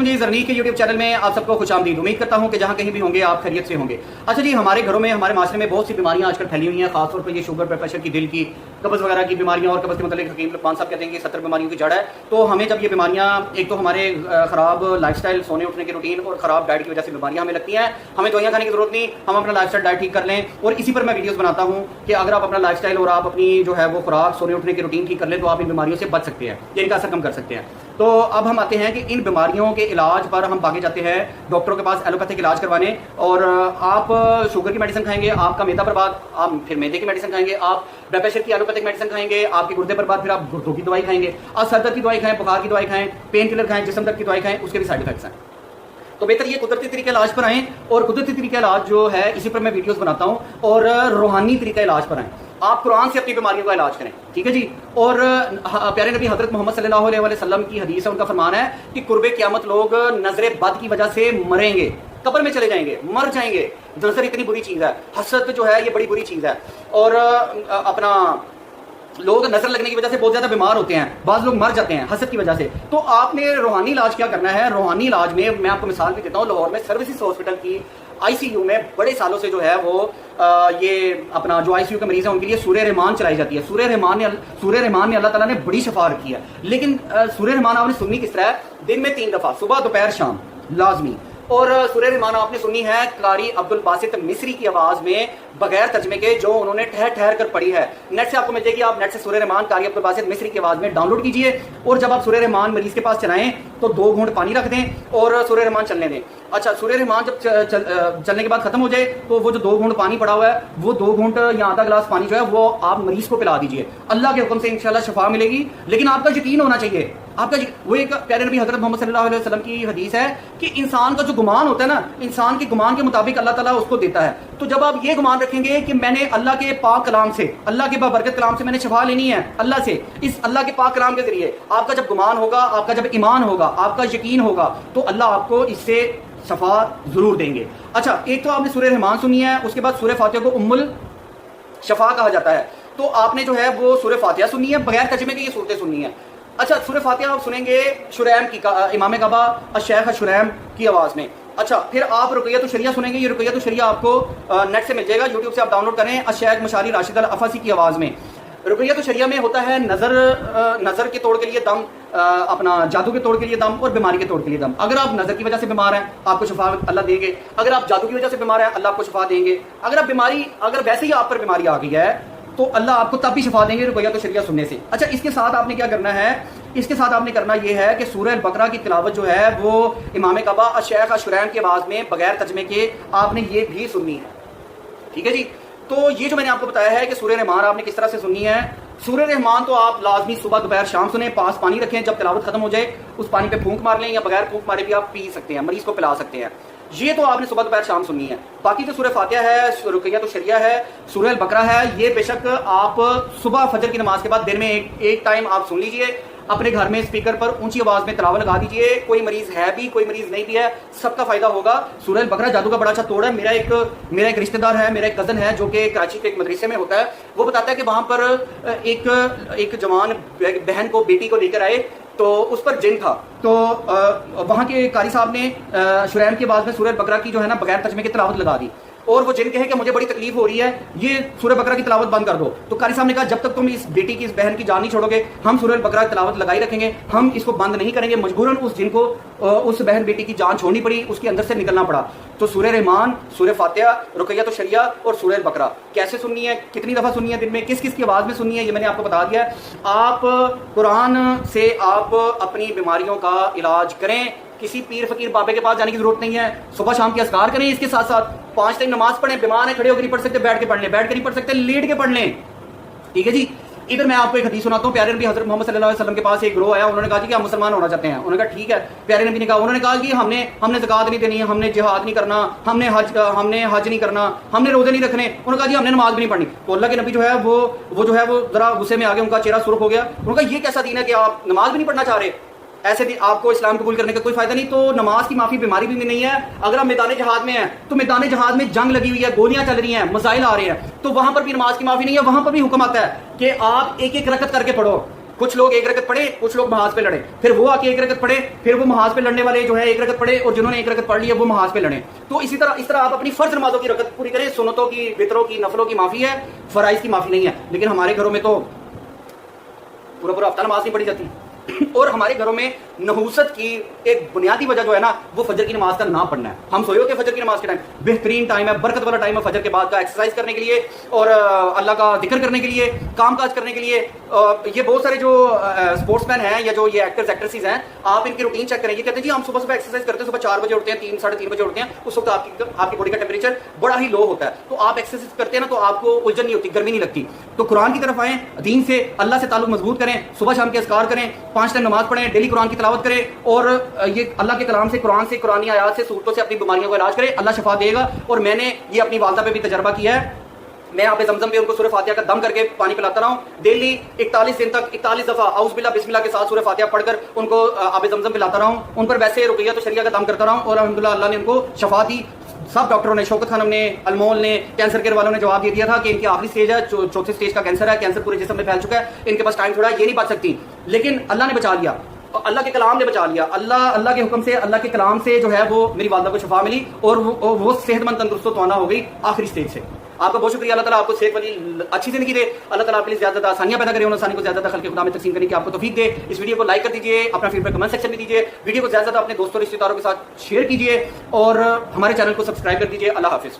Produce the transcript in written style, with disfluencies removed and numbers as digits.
Channel मुझे journey के YouTube channel में आप सबको खुश आमदीद। उम्मीद करता हूँ कि जहाँ कहीं भी होंगे आप खैरियत से होंगे। अच्छा जी, हमारे घरों में, हमारे माशरे में बहुत सी बीमारियाँ आजकल फैली हुई हैं, खासतौर पर ये शुगर, ब्लड प्रेशर की, दिल की, कब्ज़ वगैरह की बीमारियाँ। और कब्ज़ के मतलब हकीम लुकमान साहब कहते हैं कि 70 बीमारियों की जड़ है। तो हमें जब ये बीमारियाँ, एक तो हमारे ख़राब लाइफस्टाइल, सोने उठने की रूटीन और ख़राब डाइट की वजह से बीमारियाँ हमें लगती हैं, हमें दवाइयाँ खाने की जरूरत नहीं, हम अपना लाइफस्टाइल डाइट ठीक कर लें। और इसी पर मैं वीडियोस बनाता हूँ कि अगर आप अपना लाइफस्टाइल और आप अपनी जो है वो खुराक, सोने उठने की रूटीन ठीक कर लें तो आप इन बीमारियों से बच सकते हैं, या इनका असर कम कर सकते हैं। तो अब हम आते हैं कि इन बीमारियों के इलाज पर हम भागे जाते हैं डॉक्टरों के पास एलोपैथिक इलाज करवाने। और आप शुगर की मेडिसिन खाएंगे, आपका मैदा बर्बाद, आप फिर मैदे की मेडिसिन खाएंगे, आप ब्लड प्रेशर की एलोपैथिक मेडिसिन खाएंगे, आपके गुर्दे बर्बाद, फिर आप गुर्दों की दवाई खाएंगे, आप सर दर्द की दवाई खाएं, बुखार की दवाई खाएं, पेन किलर खाएं, जिस्म दर्द की दवाई खाएं, उसके भी साइड इफेक्ट्स हैं। तो बेहतर ये कुदरती तरीके इलाज पर आएँ, और कुदरती तरीके इलाज जो है इसी पर मैं वीडियोस बनाता हूँ, और रूहानी तरीका इलाज पर आएँ। आप कुरान से अपनी बीमारियों का इलाज करें, ठीक है जी। और प्यारे नबी हजरत मोहम्मद सल्लल्लाहु अलैहि वसल्लम की हदीस है, उनका फरमान है कि कुर्बे क़यामत लोग नजर बद की वजह से मरेंगे, कब्र में चले जाएंगे, मर जाएंगे। नजर इतनी बुरी चीज़ है, हसद जो है ये बड़ी बुरी चीज़ है। और अपना लोग नजर लगने की वजह से बहुत ज्यादा बीमार होते हैं, बाज़ लोग मर जाते हैं हसद की वजह से। तो आपने रूहानी इलाज क्या करना है? रूहानी इलाज में मैं आपको मिसाल भी देता हूँ। लाहौर में सर्विसेज हॉस्पिटल की आईसीयू में बड़े सालों से जो है वो ये अपना जो आईसीयू के मरीज है उनके लिए सूरह रहमान चलाई जाती है। सूरह रहमान में अल्लाह ताला ने बड़ी शफा रखी है। लेकिन सूरह रहमान आपने सुननी किस तरह है? दिन में 3 दफा, सुबह, दोपहर, शाम, लाजमी। और सूरह रहमान आपने सुननी है कारी अब्दुल बासित मिस्री की आवाज में, बगैर तर्जमे के, जो उन्होंने ठहर ठहर कर पढ़ी है। नेट से आपको मिल जाएगी, आप नेट से सूरह रहमान कारी अब्दुल बासित मिस्री की आवाज में डाउनलोड कीजिए। और जब आप सूरह रहमान मरीज के पास चलाएं तो 2 घूंट पानी रख दें और सूरह रहमान चलने दें। अच्छा, सूरह रहमान जब चलने के बाद खत्म हो जाए तो वो जो 2 घूंट पानी पड़ा हुआ है, वो 2 घूंट या आधा गिलास पानी जो है वो आप मरीज को पिला दीजिए। अल्लाह के हुक्म से इंशाल्लाह शफा मिलेगी। लेकिन आपका यकीन होना चाहिए, आपका वो एक प्यारे नबी हजरत मोहम्मद सल्लल्लाहु अलैहि वसल्लम की हदीस है कि इंसान का जो गुमान होता है ना, इंसान के गुमान के मुताबिक अल्लाह ताला उसको देता है। तो जब आप ये गुमान रखेंगे कि मैंने अल्लाह के पाक कलाम से, अल्लाह के बाबरकत कलाम से मैंने शफा लेनी है अल्लाह से, इस अल्लाह के पाक कलाम के जरिए, आपका जब गुमान होगा, आपका जब ईमान होगा, आपका यकीन होगा, तो अल्लाह आपको इससे शफा जरूर देंगे। अच्छा, एक तो आपने सूरह रहमान सुनी है, उसके बाद सूरह फातिहा को उम्मुल शफा कहा जाता है। तो आपने जो है वो सूरह फातिहा सुननी है, बगैर तर्जुमे के ये सूरतें सुननी है। अच्छा, सूरह फातिहा आप सुनेंगे शुरैम की, इमाम काबा शेख शुरैम की आवाज़ में। अच्छा, फिर आप रुकैयत शरिया सुनेंगे। ये रुकैयत शरिया आपको नेट से मिल जाएगा, यूट्यूब से आप डाउनलोड करें, शेख मशारी राशिद अल अफसी की आवाज़ में। रुकैयत शरिया में होता है नज़र के तोड़ के लिए दम, अपना जादू के तोड़ के लिए दम, और बीमारी के तोड़ के लिए दम। अगर आप नज़र की वजह से बीमार हैं आपको शफा अल्लाह देंगे, अगर आप जादू की वजह से बीमार हैं अल्लाह आपको शफा देंगे, अगर वैसे ही आप पर बीमारी आ गई है तो अल्लाह आपको तब भी शफा देंगे रुकैयत शरिया सुनने से। अच्छा, इसके साथ आपने क्या करना है? इसके साथ आपने करना ये है कि सूरह अल-बकरा की तिलावत जो है वो इमाम काबा शेख शुरैम की आवाज़ में बगैर तर्जमे के आपने ये भी सुननी है, ठीक है जी। तो ये जो मैंने आपको बताया है कि सूरह रहमान आपने किस तरह से सुननी है। सूरह रहमान तो आप लाजमी सुबह, दोपहर, शाम सुने, पास पानी रखें, जब तिलावत खत्म हो जाए उस पानी पे फूंक मार लें, या बगैर फूंक मारे भी आप पी सकते हैं, मरीज को पिला सकते हैं। ये तो आपने सुबह, दोपहर, शाम सुननी है। बाकी जो सूरह फातिहा है, रुकैयत शरिया है, सूरह अल-बकरा है, ये बेशक आप सुबह फजर की नमाज के बाद दिन में एक टाइम आप सुन लीजिए। अपने घर में स्पीकर पर ऊंची आवाज में तिलावत लगा दीजिए। कोई मरीज है भी, कोई मरीज नहीं भी है, सबका फायदा होगा। सूरह अल-बकरा जादू का बड़ा अच्छा तोड़ है। मेरा एक रिश्तेदार है, मेरा एक कजन है जो कि कराची के एक मदरसे में होता है। वो बताता है कि वहां पर एक जवान बहन को, बेटी को लेकर आए तो उस पर जिन था। तो वहां के कारी साहब ने शुरैम की आवाज में सूरह अल-बकरा की जो है ना बगैर तर्जमे की तिलावत लगा दी, और वो जिन कहे कि मुझे बड़ी तकलीफ हो रही है, ये सूरह बकरा की तिलावत बंद कर दो। तो कारी साहब ने कहा जब तक तुम इस बेटी की, इस बहन की जान नहीं छोड़ोगे, हम सूरह बकरा की तिलावत लगाई रखेंगे, हम इसको बंद नहीं करेंगे। मजबूरन उस जिन को, उस बहन बेटी की जान छोड़नी पड़ी, उसके अंदर से निकलना पड़ा। तो सूरह रहमान, सूरह फातिहा, रुकैयत शरिया और सूरह बकरा कैसे सुननी है, कितनी दफा सुननी है दिन में, किस किस की आवाज में सुननी है, ये मैंने आपको बता दिया है। आप कुरान से आप अपनी बीमारियों का इलाज करें, किसी पीर फकीर बाबे के पास जाने की जरूरत नहीं है। सुबह शाम के अस्कार करें, इसके साथ साथ 5 टाइम नमाज पढ़ें। बीमार है, खड़े होकर नहीं पढ़ सकते, बैठ के पढ़ लें, बैठ के नहीं पढ़ सकते, लेट के पढ़ लें, ठीक है जी। इधर मैं आपको एक हदीस सुनाता हूँ। प्यारे नबी हजरत मोहम्मद सल्लल्लाहु अलैहि वसल्लम के पास एक ग्रोह आया। उन्होंने कहा जी कि हम मुसलमान होना चाहते हैं। उन्होंने कहा ठीक है। प्यारे नबी ने कहा, उन्होंने कहा कि हमने ज़कात नहीं देनी, हमने जिहाद नहीं करना, हमने हज नहीं करना, हमने रोजे नहीं रखने। उन्होंने कहा जी हमने नमाज भी नहीं पढ़नी। तो अल्लाह के नबी जो है वो जरा गुस्से में आ गए, उनका चेहरा सुर्ख हो गया। उन्होंने कहा ये कैसा दीन है कि आप नमाज भी नहीं पढ़ना चाह रहे, ऐसे भी आपको इस्लाम कबूल करने का कोई फायदा नहीं। तो नमाज की माफी बीमारी भी नहीं है। अगर आप मैदान जहाद में हैं तो मैदान जहाद में जंग लगी हुई है, गोलियां चल रही हैं, मसाइल आ रहे हैं, तो वहां पर भी नमाज की माफी नहीं है। वहां पर भी हुक्म आता है कि आप एक एक रकत करके पढ़ो। کچھ لوگ ایک رکعت پڑھے, کچھ لوگ محاذ پہ لڑے, پھر وہ آ کے ایک رکعت پڑھے, پھر وہ محاذ پہ لڑنے والے جو ہے ایک رکعت پڑھے, اور جنہوں نے ایک رکعت پڑھ لی ہے وہ محاذ پہ لڑیں. تو اس طرح آپ اپنی فرض نمازوں کی رکعت پوری کریں, سنتوں کی, وطروں کی, نفلوں کی معافی ہے, فرائض کی معافی نہیں ہے. لیکن ہمارے گھروں میں تو پورا ہفتہ نماز نہیں پڑھی جاتی. اور ہمارے گھروں میں نحوست کی ایک بنیادی وجہ جو ہے نا وہ فجر کی نماز کا نہ پڑھنا ہے. ہم سوئے ہوتے ہیں فجر کی نماز کے ٹائم, بہترین ٹائم ہے, برکت والا ٹائم ہے فجر کے بعد کا, ایکسرسائز کرنے کے لیے اور اللہ کا ذکر کرنے کے لیے, کام کاج کرنے کے لیے. یہ بہت سارے جو اسپورٹس مین ہیں یا جو یہ ایکٹرز ایکٹریسز ہیں, آپ ان کی روٹین چیک کریں. یہ کہتے ہیں جی ہم صبح ایکسرسائز کرتے ہیں, صبح 4 بجے اٹھتے ہیں, 3 ساڑھے 3 بجے اٹھتے ہیں, اس وقت آپ کی باڈی کا ٹیمپریچر بڑا ہی لو ہوتا ہے. تو آپ ایکسرسائز کرتے ہیں نا تو آپ کو الجھن نہیں ہوتی, گرمی نہیں لگتی. تو قرآن کی طرف آئیں, دین سے, اللہ سے تعلق مضبوط کریں, صبح شام کے اذکار کریں, 5 ٹائم نماز پڑھیں, ڈیلی قرآن کی تلاوت کریں, اور یہ اللہ کے کلام سے, قرآن سے, قرآنی آیات سے, صورتوں سے اپنی بیماریوں کا علاج کریں. اللہ شفا دے گا. اور میں نے یہ اپنی والدہ پہ بھی تجربہ کیا ہے. میں آب زمزم پہ ان کو سورہ فاتحہ کا دم کر کے پانی پلاتا رہا ہوں. ڈیلی 41 دن تک 41 دفعہ اعوذ باللہ بسم اللہ کے ساتھ سورہ فاتحہ پڑھ کر ان کو آب زمزم پلاتا رہا ہوں. ان پر ویسے رقیہ تو شریعہ کا دم کرتا رہا ہوں, اور الحمدللہ اللہ نے ان کو شفا دی. سب ڈاکٹروں نے, شوکت خانم نے, المول نے, کینسر کیئر والوں نے جواب دے دیا تھا کہ ان کی آخری سٹیج ہے, چوتھے سٹیج کا کینسر ہے, کینسر پورے جسم میں پھیل چکا ہے, ان کے پاس ٹائم تھوڑا ہے, یہ نہیں بچ سکتی. لیکن اللہ نے بچا لیا, اللہ کے کلام نے بچا لیا. اللہ کے حکم سے, اللہ کے کلام سے جو ہے وہ میری والدہ کو شفا ملی, اور وہ صحت مند, تندرست و توانا ہو گئی آخری سٹیج سے. آپ کا بہت شکریہ. اللہ تعالیٰ آپ کو صحت والی اچھی زندگی دے. اللہ تعالیٰ آپ کے لیے زیادہ آسانیاں پیدا کرے, ان آسانی کو زیادہ خلق خدا میں تقسیم کرنے کی آپ کو توفیق دے. اس ویڈیو کو لائک کر دیجیے, اپنا فیڈ بیک کمنٹ سیکشن میں دیجیے, ویڈیو کو زیادہ اپنے دوستوں رشتہ داروں کے ساتھ شیئر کیجیے, اور ہمارے چینل کو سبسکرائب کر دیجیے. اللہ حافظ.